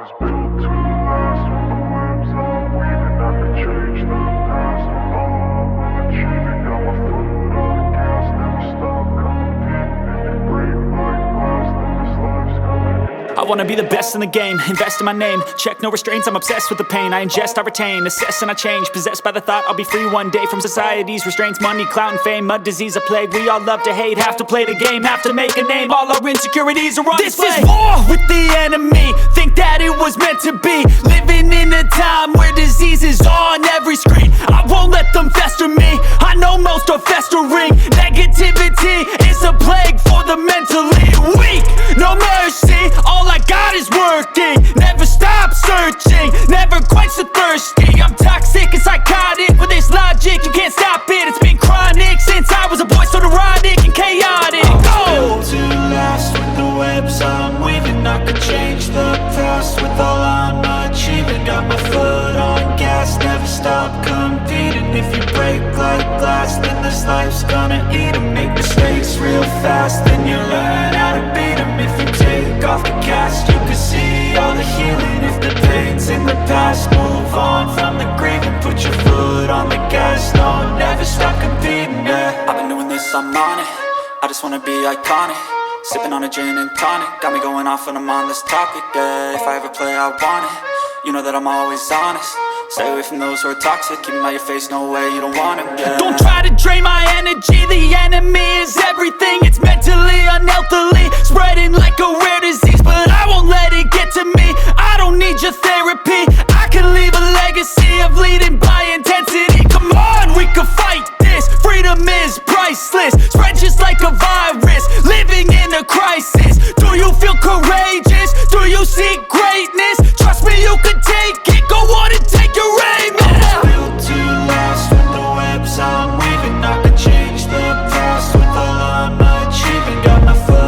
was built to last. With the webs I'm weaving, I could change the past. With all I'm achieving, got my foot on gas. Never stop competing. If you break like glass, then this life's gonna end. I wanna be the best in the game, invest in my name. Check no restraints, I'm obsessed with the pain. I ingest, I retain, assess and I change. Possessed by the thought I'll be free one day from society's restraints. Money, clout and fame, mud, disease, a plague. We all love to hate, have to play the game, have to make a name. All our insecurities are on display. This is war with the enemy, think that it was meant to be. Living in a time where disease is on every screen. I won't let them fester me, I know most are festering. Negativity is a plague for the mentally weak. No mercy, all I got is working. Never stop searching, never quench the thirsty. I'm toxic and psychotic, with this logic you can't stop it. It's been chronic since I was a boy, so neurotic and chaotic. Built to last. With the webs I'm weaving, I could change the past. With all I'm achieving, got my foot on gas. Never stop competing. If you break like glass, then this life's gonna eat 'em. Make mistakes real fast, then you learn how to beat 'em. If you take off the cast, you can see all the healing. If the pain's in the past, move on from the grieving. Put your foot on the gas, no, never stop competing, yeah. I've been doing this, I'm on it. I just wanna be iconic. Sipping on a gin and tonic, got me going off when I'm on this topic, yeah. If I ever play, I want it. You know that I'm always honest. Stay away from those who are toxic. Keep them out your face, no way, you don't want it, yeah. Don't try to drain my energy. The enemy is everything. It's mentally, unhealthily, spreading like a rare disease. But I won't let it get to me.